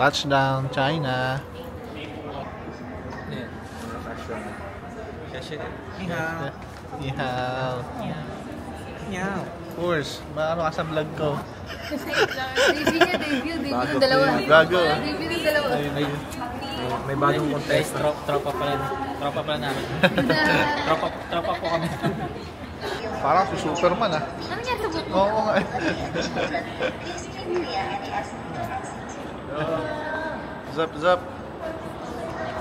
Touchdown, China. Ihaw. Of course, maano ka sa vlog ko. Debut ng dalawa. Gago. Debut ng dalawa. May bagong contest. Tropa pala namin. Tropa po kami. Parang si Superman ah. Ano nga sa buko? Oo nga. Zap.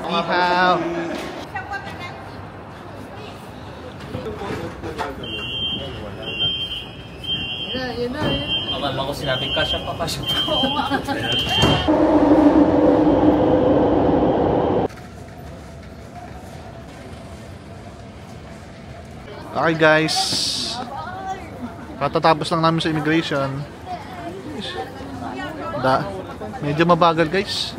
Ihaw. Yun na. Akala ko sinabing kasya pa. Okay guys, katatapos lang namin sa immigration. Medyo mabagal guys.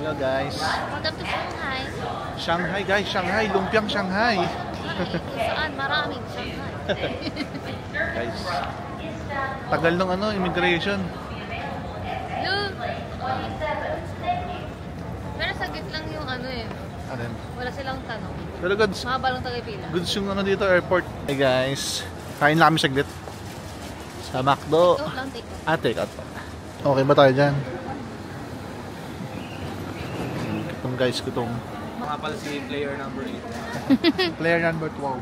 Hello guys. Welcome to Shanghai. Shanghai guys, Shanghai, lumpiang Shanghai. Saan? Maraming Shanghai. Guys, tagal nung immigration. Pero saglit lang yung Ano? wala silang tanong. Pero goods. Mahaba lang tagay-pila. Goods yung dito, airport. Hey guys, kain lang kami saglit. Sa McDo. Take out lang, take out. Take out pa. Okay ba tayo dyan? Gutom guys, gutom. Makapal si player number 8. Player number 12.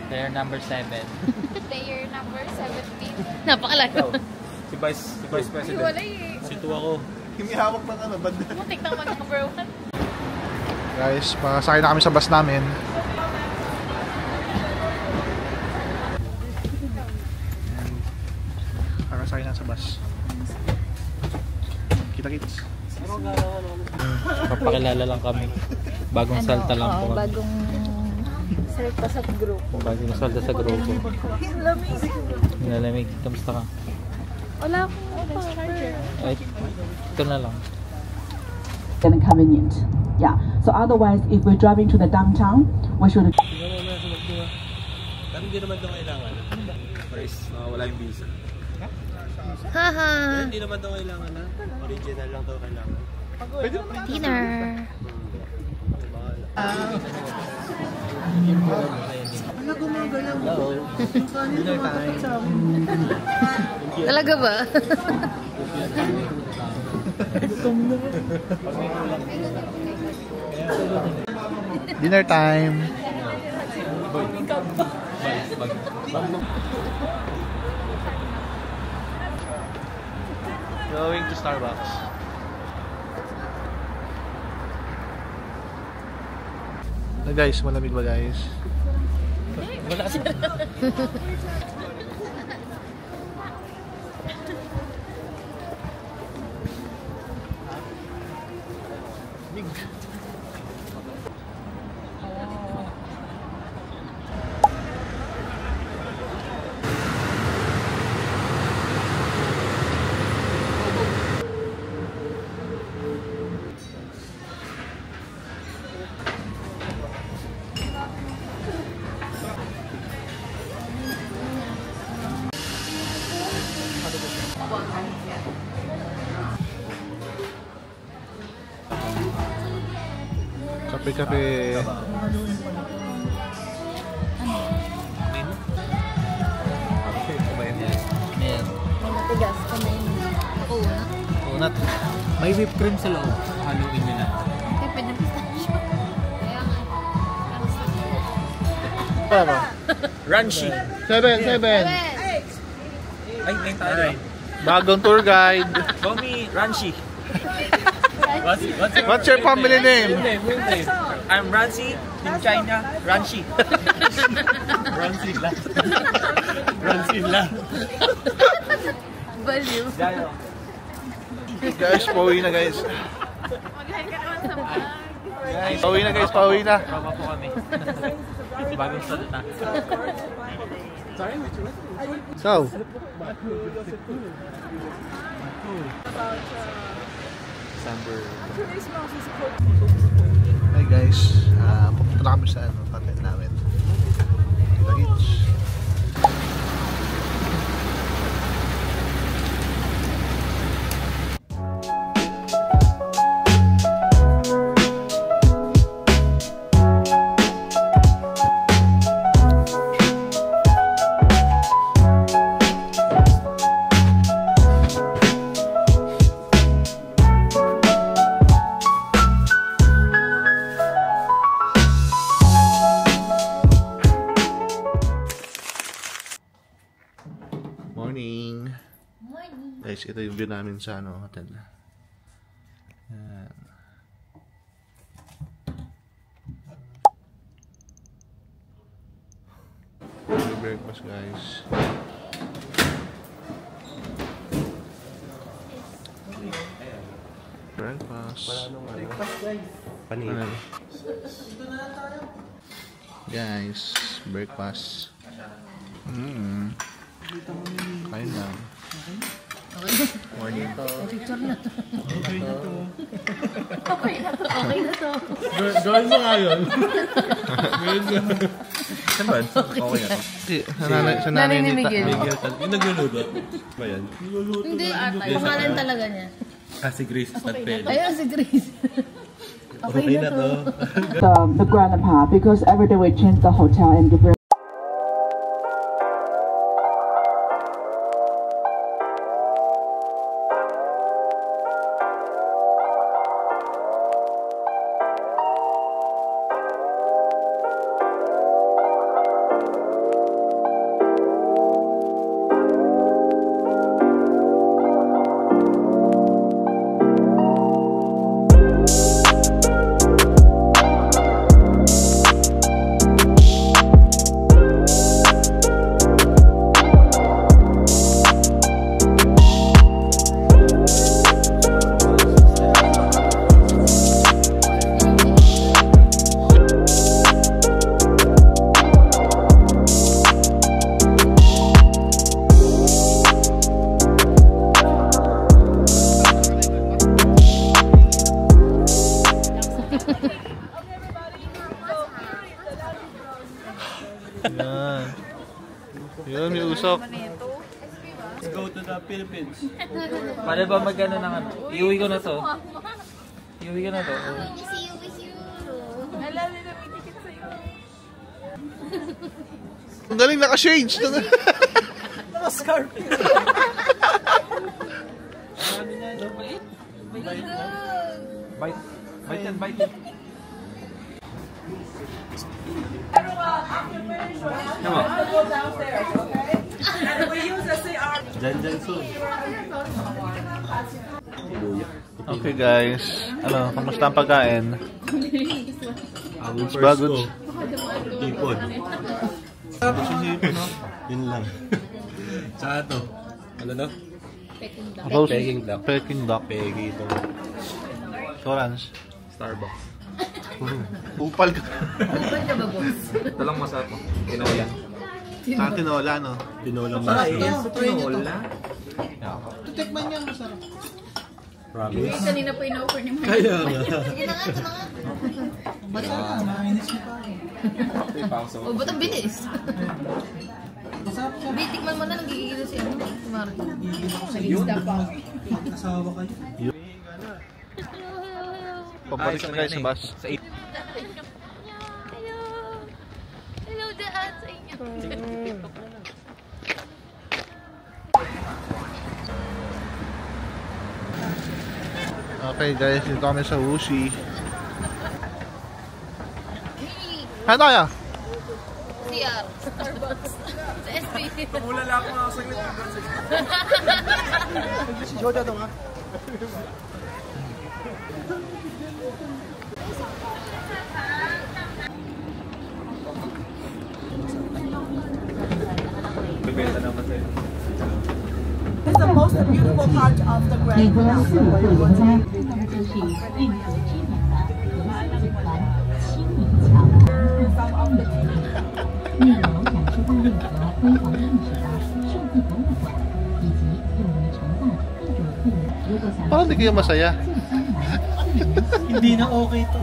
Player number 7. Player number 17. Napakalayo. Si Vice President. Wala eh. Si Tua ko. Hindi hawak ng banda. Muntik nang mag-number 1. Guys, pasakay na kami sa bus namin. Pasakay na sa bus. Kita-kits. Papakilala lang kami. Bagong salta lang po kami. Bagong salta sa grupo. Bagong salta sa grupo. Nilalamig. Kamusta ka? Wala akong charger. Ay, ito na lang. Inconvenient. Yeah. So otherwise, if we're driving to the downtown, we should. Pero hindi naman ito kailangan. First, wala yung visa. Haha. Hindi naman ito kailangan na. Original lang ito kailangan. Dinner. Dinner time. Talaga ba? Dinner time. Going to Starbucks. Guys, malamig ba guys? Wala kasi. Kape-kape. Ayan. Matigas ka na yun. Unat. May whipped cream sa loob. Haluin nyo na. Okay, pwede na pistachio. Kaya nga. Paano? Ranchi. 7. Ay, ngayon tayo. Bagong tour guide. Call me Ranchi. What's your family name? I'm Ranchi in China. Ranchi. Ranchi la. Ranchi la. Value. Guys, pauwi na guys. Pauwi na guys, pauwi na. Tropa po kami. Bagong salita. So, December. hi guys. Pupunta na kami sa content namin. Kita-kits. ito yung view namin sa hotel. Yan. Breakfast guys. Breakfast. Panira. Guys, breakfast. Kain lang. Morning to. Okay na to. Gawin mo nga yun. Saan ba? Okay na to. Sa nanay ni Miguel. Yung nagluluto ba yan? Hindi, pangalan talaga niya. Si Grace Stadpel. Ayun, si Grace. Okay na to. The grandpa, because every day we change the hotel and give her. Yan. Yun, may usok. Let's go to the Philippines. Paano ba mag-ano ng ano? Iuwi ko na to. Iuwi ko na to. Miss you. Alam nila may ticket sa'yo. Ang galing naka-shades. Naka-scarf. Bite. Bite yan, bite yan. Dyan soon. Okay guys, ano, kamusta ang pagkain? Ang It's bagod. Ipon. Yun lang. Tsaka to. Ano no? Roast Peking duck. Peking duck. Pegi ito. Torrance. Starbucks. Upal ka. Ito lang masarap mo. Tinola. Tinola, no? Tinola masarap. Tinola? Tutikman niya, masarap. Promise. Kanina po in-offer ni Mike. Kaya nga. Sige na nga, ito na nga. Ba't oh, ba't ang bilis? Bitikman mo na, nagigigil si ano, si Martin. Nag-isda pa. Pabalik na guys sa bus. Hello daan sa inyo. Okay guys, dito kami sa Wuxi. Ano tayo? CR. Starbucks. Sa SP. Mula lang ako mga saglit. Si Jojo ito nga. Bebenta naman sa'yo. It's the most beautiful part of the Grand Canal. 就是运河之美的河马子船七里桥，内容展示大运河辉煌历史的数字博物馆，以及用于承载各种客人。如果想 Parang di kayo masaya. Hindi na okay to.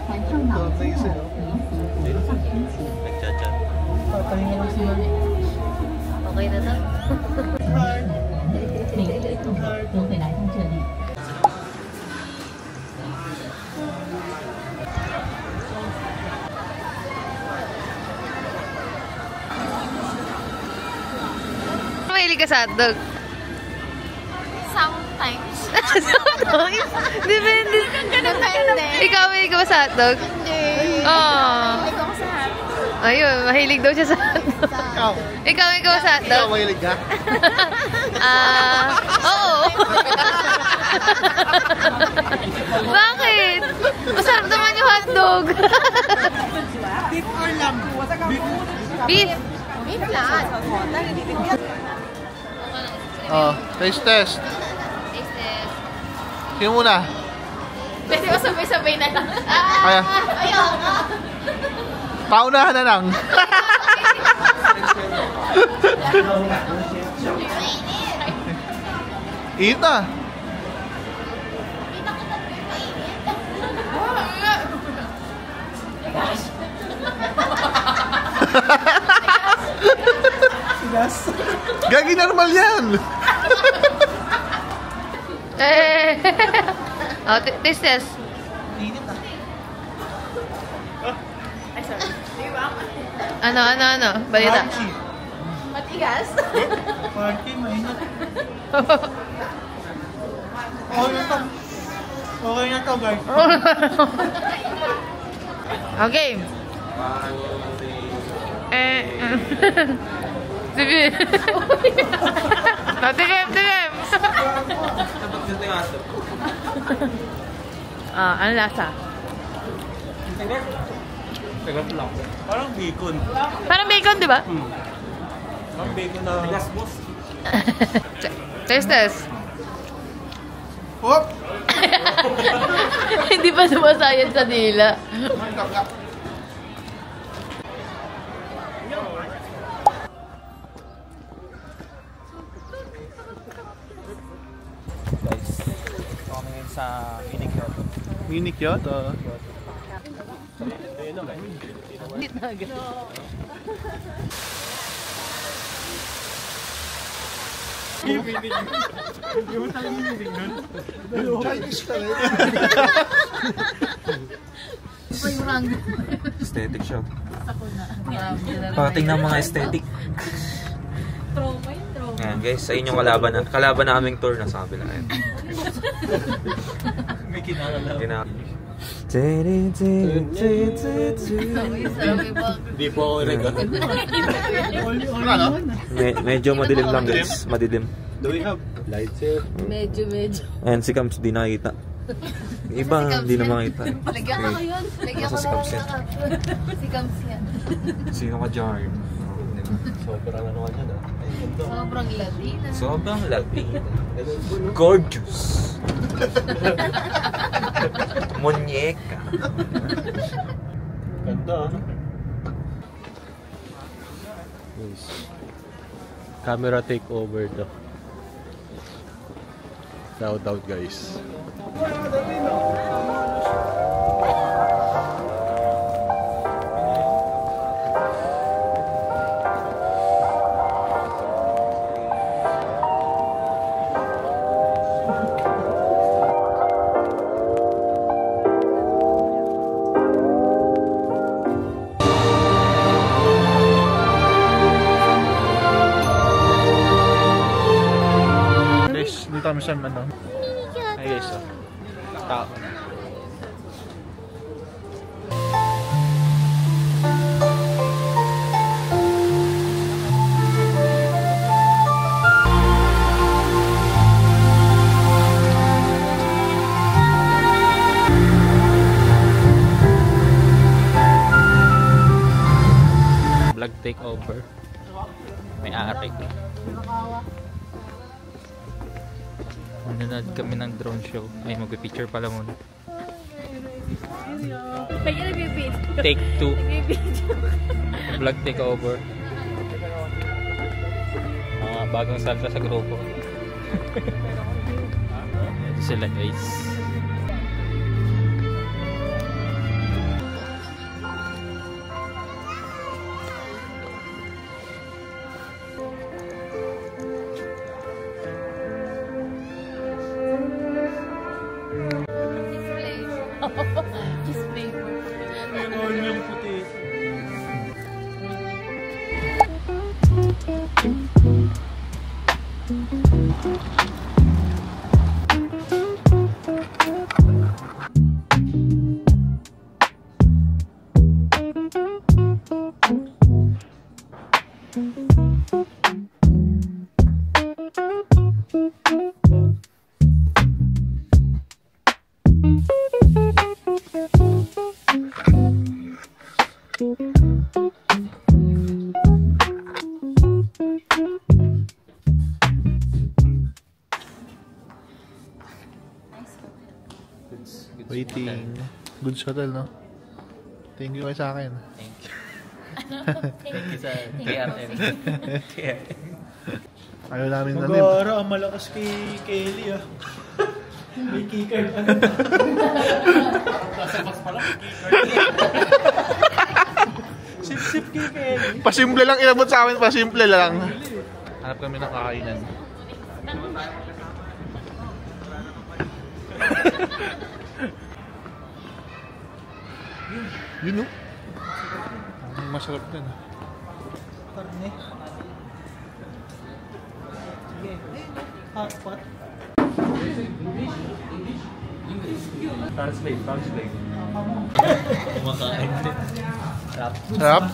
环上岛之后，临时回上天气。 Nagchat-chat. Okay na to. 每个旅客都会来到这里。 Mahilig ka sa hotdog? Sometimes. Sometimes? Depende. Depende. Ikaw, mahilig ka ba sa hotdog? Hindi. Oh. Mahilig ako sa hotdog. Ayun, mahilig daw siya sa hotdog. Ikaw sa hotdog? Ikaw mahilig ka? Oo. Bakit? Masarap naman yung hotdog. Beef or lamb? Beef. Beef lahat. Oh, taste test. Sino muna? Pwede ko sabay-sabay na lang. Kaya. Ayaw nga. Paunahan na lang. Init na. Gagi normal yan. Oh, taste test. Ano? Balita. Matigas? Party, mainit. Okay na to, guys. Okay. Sige. Tigim. Ano lasa? Tagat lang. Parang bacon. Parang bacon, di ba? Parang bacon na... Tagas, boss. Taste test. Hop. Hindi pa sumasayad sa dila. Guys, kami ngayon sa Mini Kyoto. Mini Kyoto. Hindi na agad. Chinese ka rin. Aesthetic siya. Parating ng mga aesthetic. Ayan guys, sa inyong kalaban na aming tour na sa kabila. May kinakalaban. Hindi po ako rin. Medyo madilim lang guys. Madilim. Do we have lights here? Medyo. Ayan si Kams, di nakita. Iba, hindi na makita. Lagyan ko yun. Lagyan ko Si Kams yan. Si Kams yan. Sino ka dyan? Sobrang ano ka dyan ah. Sobrang Latina. Sobrang Latina. Gorgeous. Muñeca. Ganda ah. Camera takeover to. Shout out guys. Dito kami sa ano. Ay guys, oh. Tao. Vlog takeover. May aarik. Nanonood kami ng drone show. Ay, mag-picture pala muna. Take 2. Vlog takeover. Bagong salsa sa grupo. Ito sila guys. Just flavor. Yung puti. Goods. Waiting. Goods Hotel, no? Thank you kayo sa akin. Thank you. Thank you sa KRM. Ayaw namin namin. Mag-aara, ang malakas kay Kelly ah. May keycard ano. Nasa bus pala, may keycard. Sip-sip kay Kelly. Pasimple lang, inabot sa amin, pasimple lang. Hanap kami ng kakainan. Yun, no? Ang masarap din. Karne. Sige. Hot pot. Translate. Kumakain din. Sarap. Sarap?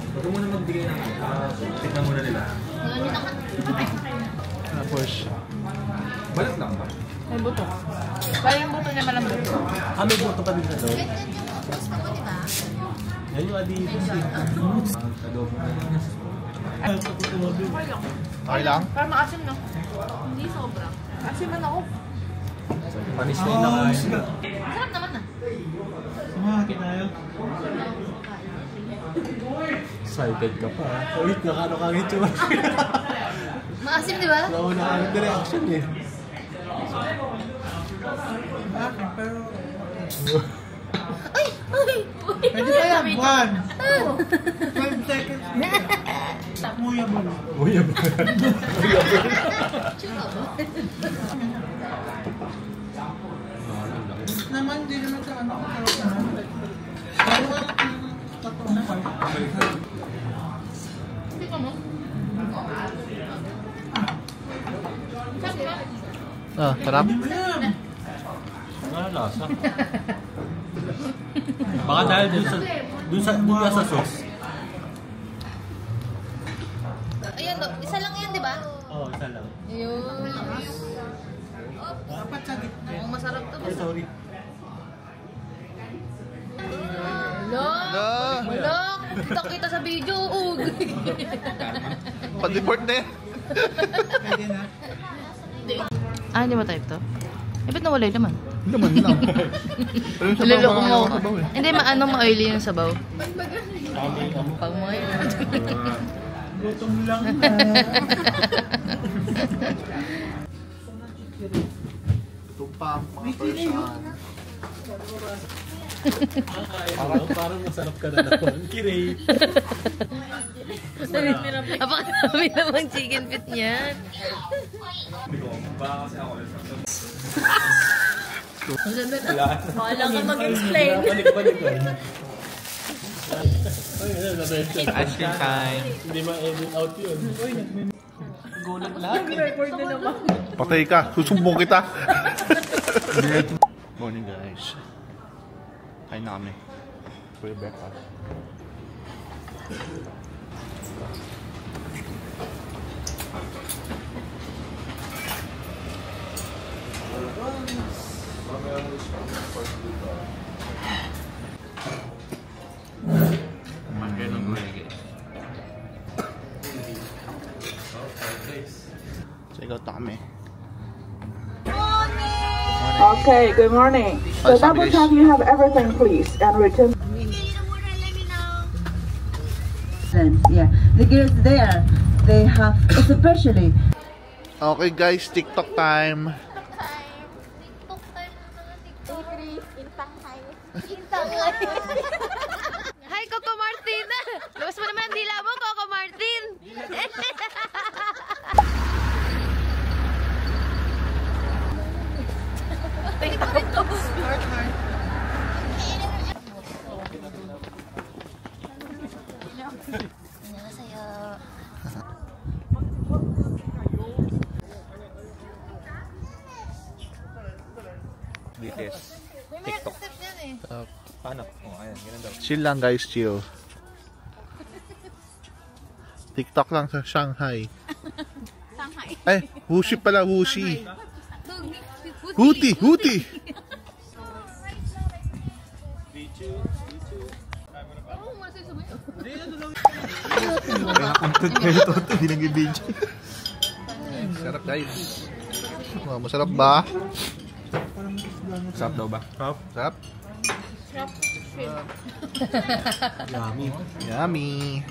Huwag mo muna magbigay ng tignan muna nila. Tapos, Balat lang ba? May buto. Parang yung buto niya malambot. May buto pa din sa loob. Yan yung adibos eh. Adobo na lang. okay lang? Parang maasim, no? Hindi sobrang. Asim man ako. Panis na yung nakain. Sarap naman na. Sumakit tayo. Excited ka pa. Wait, nakano ka ng itsura. Maasim, di ba? Nauna ka ng reaction eh. Ay! Pwede pa yan, 12 seconds. Muya mo. Uy, ang Naman, di naman sa ano. Pero totoong part. Hindi ka mo? Ah, sarap? Wala lasa. Baka dahil dun sa sauce. Ayun, isa lang yan, di ba? Oo, isa lang. Ayun. Dapat sa gitna. Ang masarap to. Ay, sorry. Wala! Kita sa video. Pa-deport na yan. Pwede na. Hindi mo type to? Ba't nawala yung laman? Naman lang. Pero yung sabaw, Niloloko mo. mga sabaw eh. Hindi, ma-oily yung sabaw. Pag mo Gutom lang. Ito pa, mga person. parang masarap ka na naman. Kiray. Napakadami namang chicken feet niyan. Ang ganda na. Wala ka mag-explain. Ice cream time. Hindi ma-edit out yun. Gulat lahat. Patay ka, susumbong kita. Morning guys. Kain na kami. For your breakfast. Magkano ng gulay guys? Check out na kami. Okay, good morning. So double check you have everything, please, and return. Yeah, the girls there, they have, especially. Okay guys, TikTok time. Hi, Coco Martin! Labas mo naman ang dila mo, Coco Martin! BTS. TikTok. Paano? Oh, ayan, ganun daw. Chill lang guys, chill. TikTok lang sa Shanghai. Shanghai. Ay, Wuxi pala, Wuxi. Huti, Huti. Content kayo to, hindi nang i-video. Sarap guys. Masarap ba? Sarap daw ba? Sarap. Yummy. Yummy.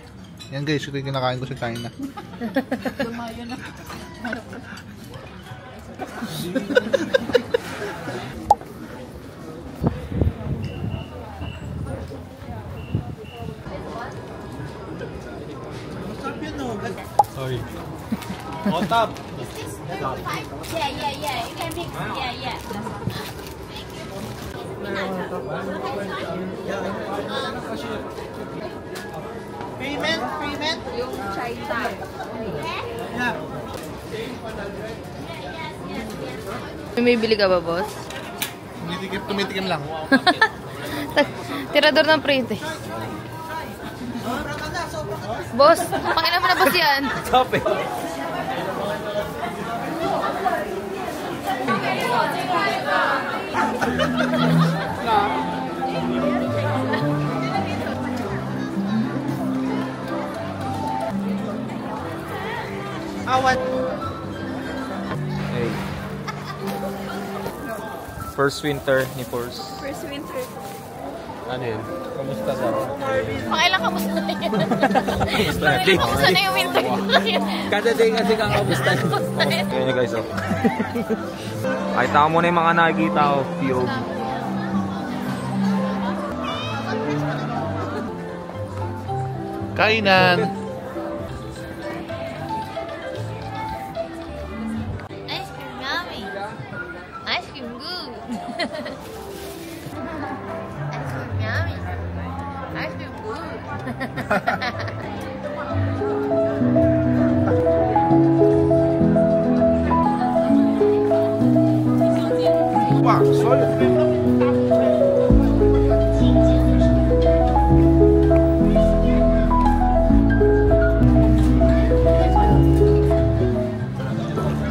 Yan guys, ito yung kinakain ko sa kain na. Lumayo na. Masarap yun, no? Sorry. On top. Yeah. You can mix. Yeah. Payment? Yung China. Yeah. May bili ka ba, boss? Tumitikim lang. Tirador ng print eh. Boss, pangina mo na boss yan. Stop eh. Awan. Hey. First winter ni Force. First winter. Ano yun? Kamusta daw? Pakailan kamusta na yun? Kamusta na? Pakailan kamusta na yung winter na yun? Kada day kasi kang kamusta. Kaya nyo guys, oh. Kahit ako muna yung mga nakikita ko. POV. Kainan. Ice cream yummy. Ice cream good. Ice cream yummy. Ice cream good. Wow, solid.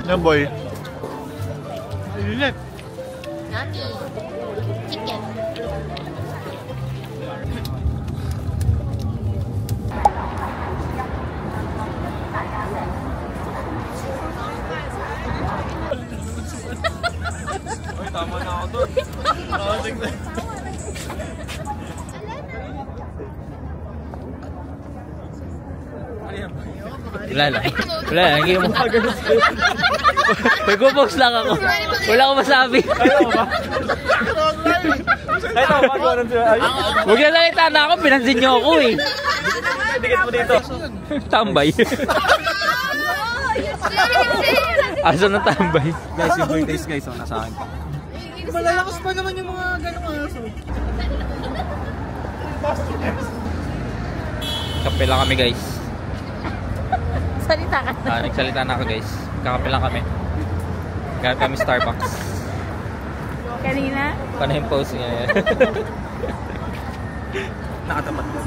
Yan boy. Lilit. Yummy. Chicken. Ay, tama na ako doon. Wala lang. Hindi mo Nag-box lang ako. Wala akong masabi. Huwag na salita na ako. Pinansin niyo ako eh. Dikit mo dito. Tambay. Aso na tambay. Guys, yung birthdays guys, oh, nasa akin pa. Malalakas pa naman yung mga ganong aso. Kape lang kami guys. Salita ka. Nagsalita na ako guys. Kakape lang kami. Gamit kami Starbucks. Kanina? Paano yung post niya? Nakatapat ko.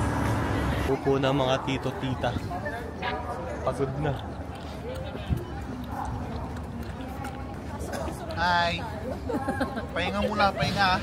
Upo na mga tito-tita. Pagod na. Hi. Pahinga muna, pahinga.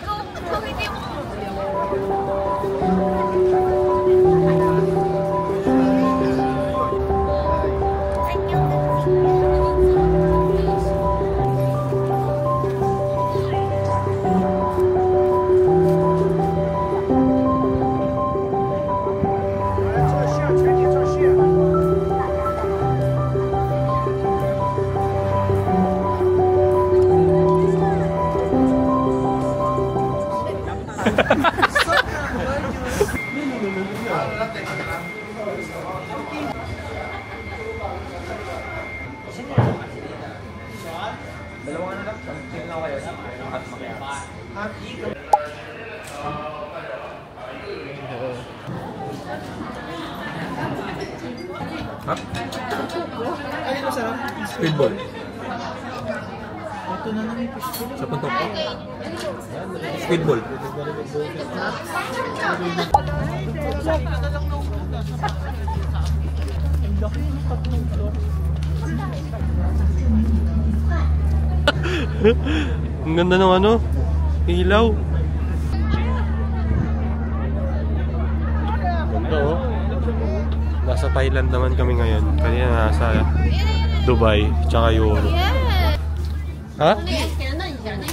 Dalawa na lang. Chill na kayo. At makias. Ha? Ano ba sarap? Speedball. Ito na naman yung fishbowl. Sa puntok ko. Speedball. Ang ganda ng ano, ilaw. Ganda oh. Nasa Thailand naman kami ngayon. Kanina nasa Dubai, tsaka Europe. Ha?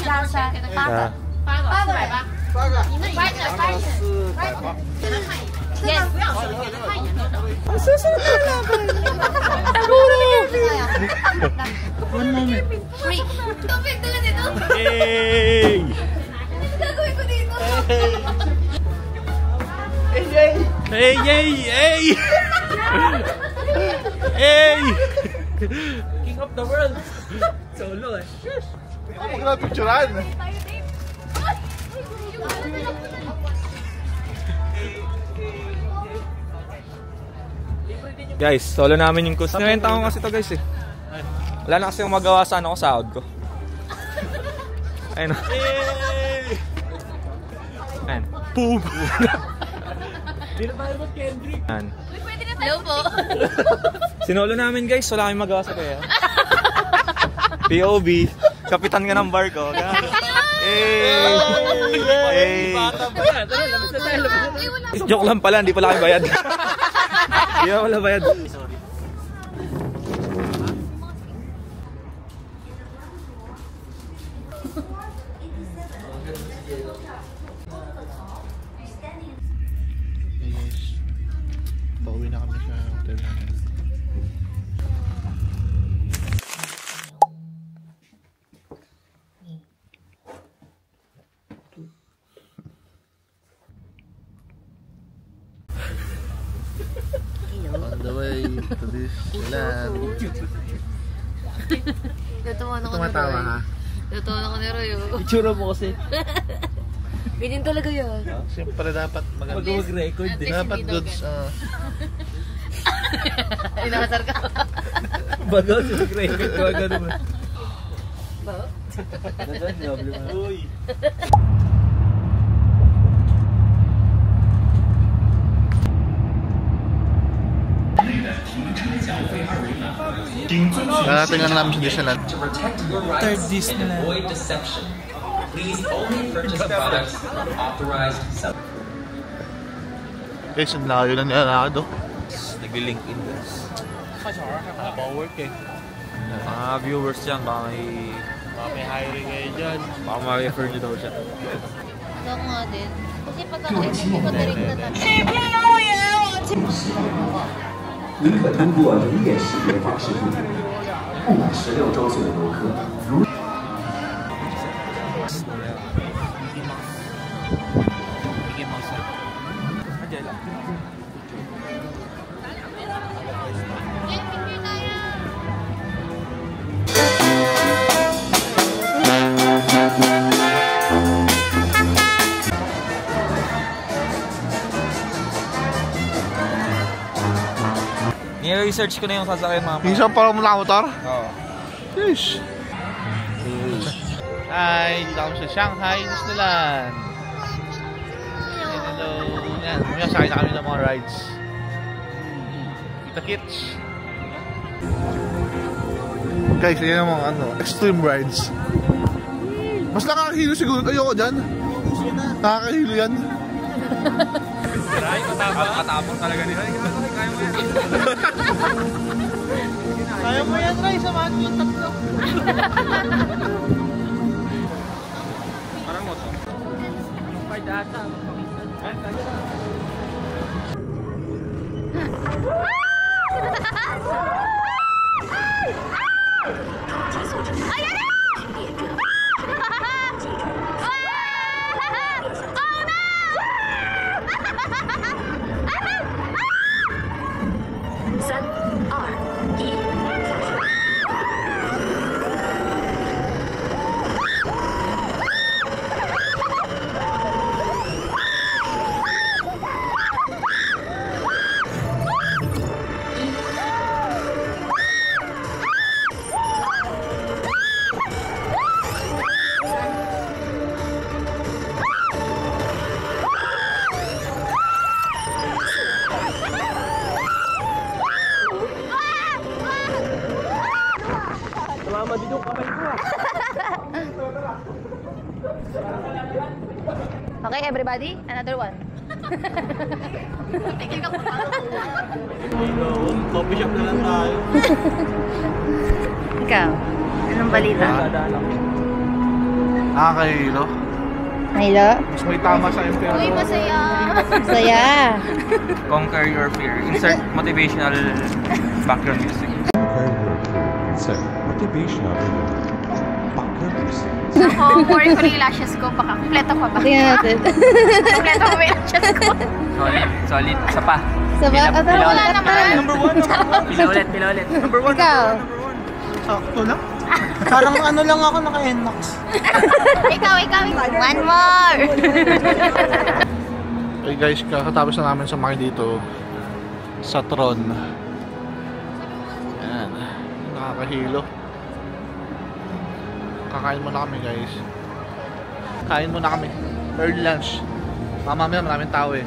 Lasa. Ah, Yes. One moment. Free. Tubig doon dito. Hey! Gagawin ko dito. Hey! Hey! Hey! Hey! King of the world! Solo eh. Huwag mo na picturean. Guys, solo namin yung course. Nirenta ko kasi to guys eh. Wala na kasi yung magawa sa ano ko, sahod ko. Ayun o. Ayun. Boom! Hindi na tayo mag-Kendrick. Ayun. Hello po. Sinolo namin guys, wala kaming magawa sa kaya. POV, kapitan ka ng barko. Hey! Hey! Bata pa yan. Tara, labas na tayo. Joke lang pala, hindi pala kami bayad. Hindi pa pala bayad. Sorry. Yes. Pauwi na kami sa hotel namin. On the way to this land. Natuwa na ko Tumatawa ha? Natuwa na ko ni Roy. Itsura mo kasi. Ganyan talaga yun. Siyempre dapat Mag-record din. dapat goods. Inakasar ka. Bago si mag-record. Bago naman. Ba? Nadaan, sinabi mo. Uy! Narating na namin sa Disneyland. Third Disneyland. Avoid deception. Please only purchase products from authorized sellers. Guys, ang layo na nilalakad oh. Nag-LinkedIn guys. Habang work eh. Mga viewers yan, baka May hiring ngayon dyan. ma-refer nyo daw siya. Ako nga din. Kasi pag ako hindi ko direct na natin. 您可通过人脸识别方式付费。不满16周岁的游客，如 Ni-research ko na yung sasakyan mama. Minsan parang motor? Oo. Yes. Hi, dito kami sa Shanghai Disneyland. Hello. Yan, mamaya sakay na kami ng mga rides. Kita kits. Guys, yan ang mga extreme rides. Mas nakakahilo siguro. Ayoko dyan. Nakakahilo yan. Matapang talaga nila. Kaya mo yan. Kaya mo yan, Ray. Samahan mo yung tatlo. Parang moto. Pagdata. Okay, everybody, another one. Coffee shop na lang tayo. Ikaw, anong balita? Nakakahilo. Milo? Mas may tama sa MTL. Uy, masaya. Masaya. Conquer your fear. Insert motivational background music. Conquer your fear. Insert motivational background music. Ako, boring ko na yung lashes ko. Baka kumpleto pa ba? Tingnan natin. Kumpleto pa ba yung lashes ko? Solid, solid. Isa pa. Saba? Wala naman. Number 1. Pila ulit. Number 1. Ikaw. Sakto lang. Parang ano lang ako naka-NMAX. Ikaw. One more. Hey guys, kakatapos na namin sumakay dito sa Tron. Ayan. Nakakahilo. Kakain muna kami guys. Kain muna kami. Early lunch. Mamamaya maraming tao eh.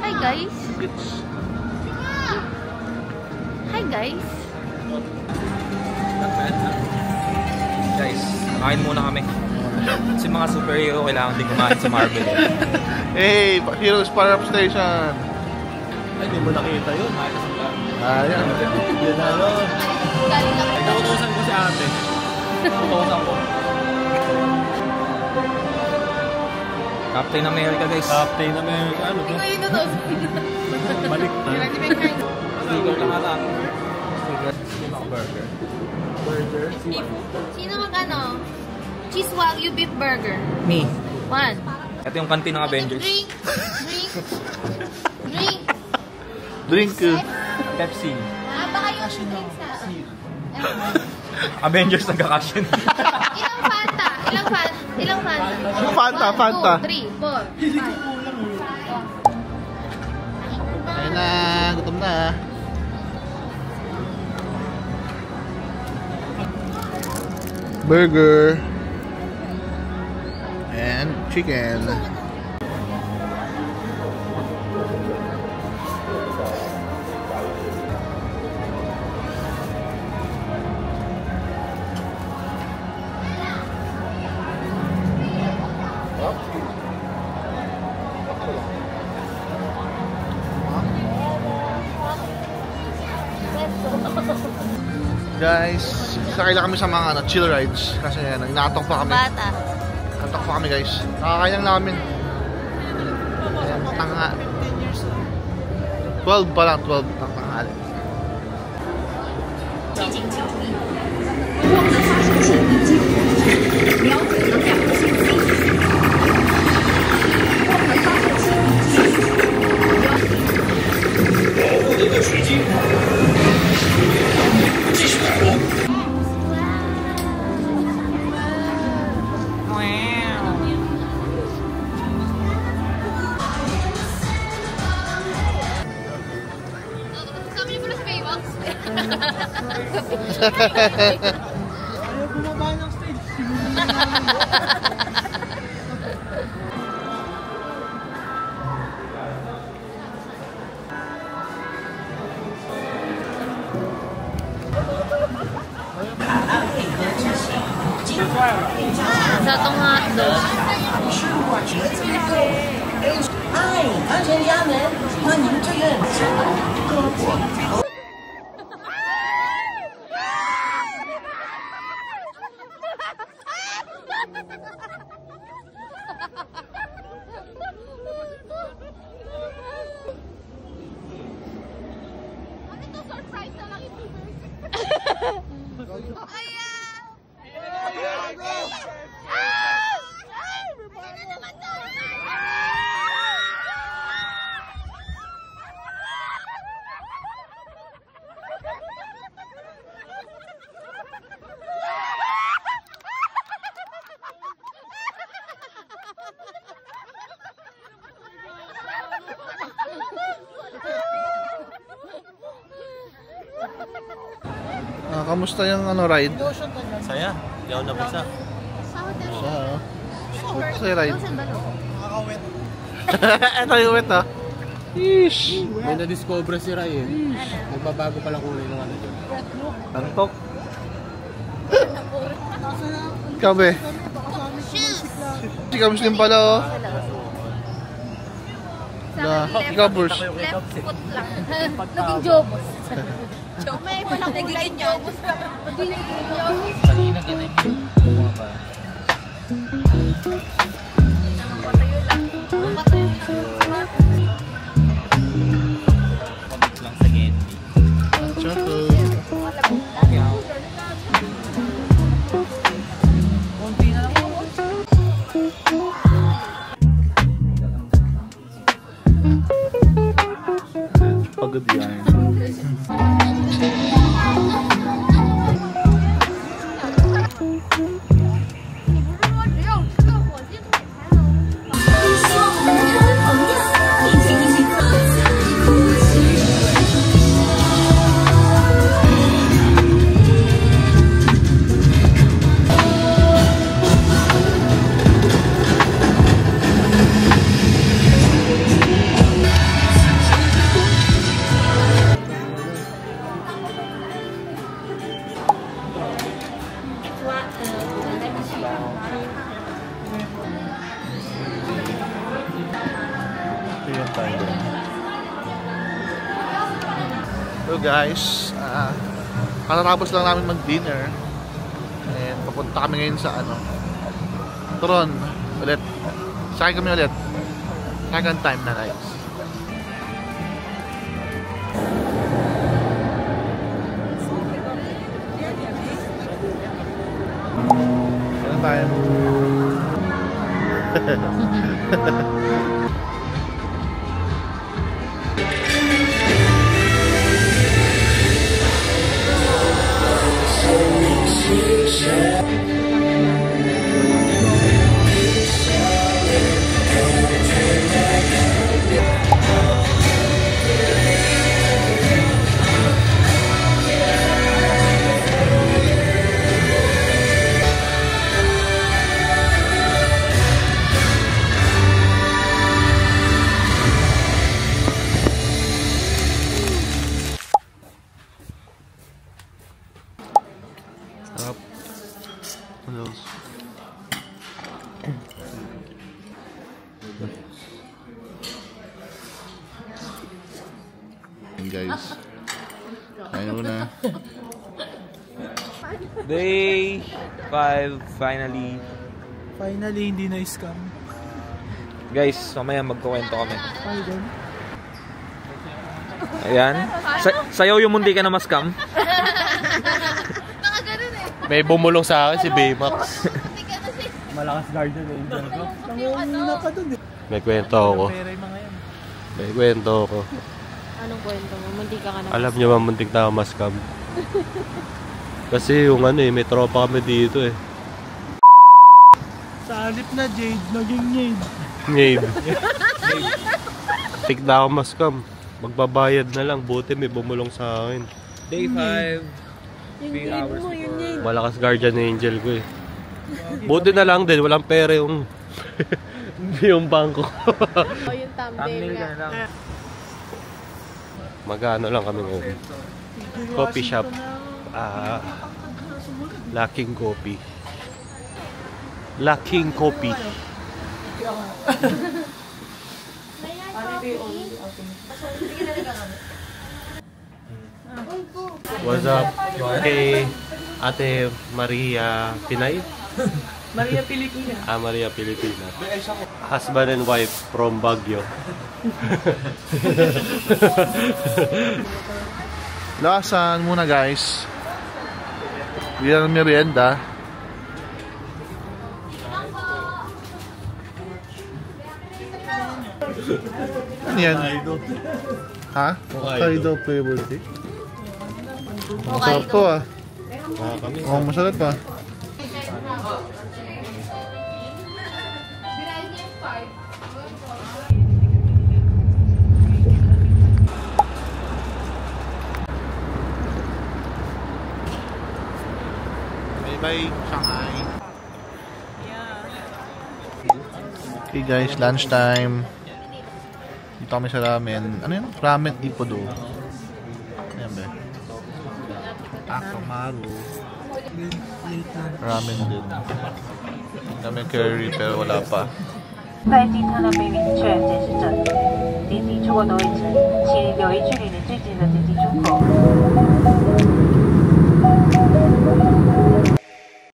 Hi guys. It's... Hi guys. Guys, kain muna kami. Kasi mga superhero kailangan din kumain sa Marvel. Hey! Heroes Power Up Station! Ay, di mo nakita yun. Ayan. Yun na yun. Nautosan ko si ate. Nautosan ko. Captain America guys. Captain America. Ano to? Balik na. Sticker lang ata. Burger. Sino mag-ano? Cheese Wagyu beef burger. Me. 1. Ito yung kantin ng Avengers. Drink. Pepsi. Baka yung drink sa... Avengers nagkakasyon. Ilang Fanta? Fanta. 1, 2, 3, 4, 5. Ayun na. Gutom na. Burger. And chicken. Guys, sakay lang kami sa mga chill rides kasi nagnatok pa kami. Bata. Natok pa kami guys. Nakakayang namin. Tanga. 12 pa lang, 12 ng tanghali. Ayaw bumaba ng stage. Sa itong hotdog. 安全离岸门，欢迎确认。 Kamusta yung ride? Saya. Hindi ako nabasa. Kamusta yung ride? Nakakawet. Ito yung wet ha. Ish. May na-discover si Ray eh. Nagbabago pala kulay ng ano dyan. Antok. Ikaw be? Ikaw Muslim pala oh. Ikaw Bursch. Left foot lang. Naging jobos. May palang kulay jobos. Kanina ganun. lang sa Getty. Choco. Pagod yan. So guys, katatapos lang namin mag-dinner and papunta kami ngayon sa Turon ulit. Sakay kami ulit. Second time na guys. Second time. Guys, kain muna. Day 5, finally. Finally, hindi na-scam. Guys, mamaya magkukwento kami. Ayan. Sayaw yung mundi ka na ma-scam. May bumulong sa akin si Baymax. Malakas guardian eh. May kwento ako. May kwento ako. Anong kwento mo? Muntik ka na. Alam niyo ba, muntik na ako ma-scam. Kasi yung may tropa kami dito eh. Sa halip na Jade, naging Jade. Jade. Muntik na ako ma-scam. Magbabayad na lang, buti may bumulong sa akin. Day 5. Yung Jade mo, yung Jade. Malakas guardian angel ko eh. Buti na lang din, walang pera yung yung bangko. O yung thumbnail nga. Magano lang kami ngayon. Coffee shop. Laking Coffee. Laking Coffee. What's up? Kay Ate Maria Pinay? Maria Pilipina. Maria Pilipina. Husband and wife from Baguio. Lakasan muna guys. Bilang merienda. Ano yan? Ha? Hokkaido flavor cake. Masarap to ah. Oh, masarap pa. Bye, Shanghai. Okay guys, lunchtime. Dito kami sa ramen. Ano yun? Ramen Ippudo. Ayan ba? Akamaru. Ramen din. Kami curry pero wala pa. 在机舱的被明确监视证，离地出国的位置，请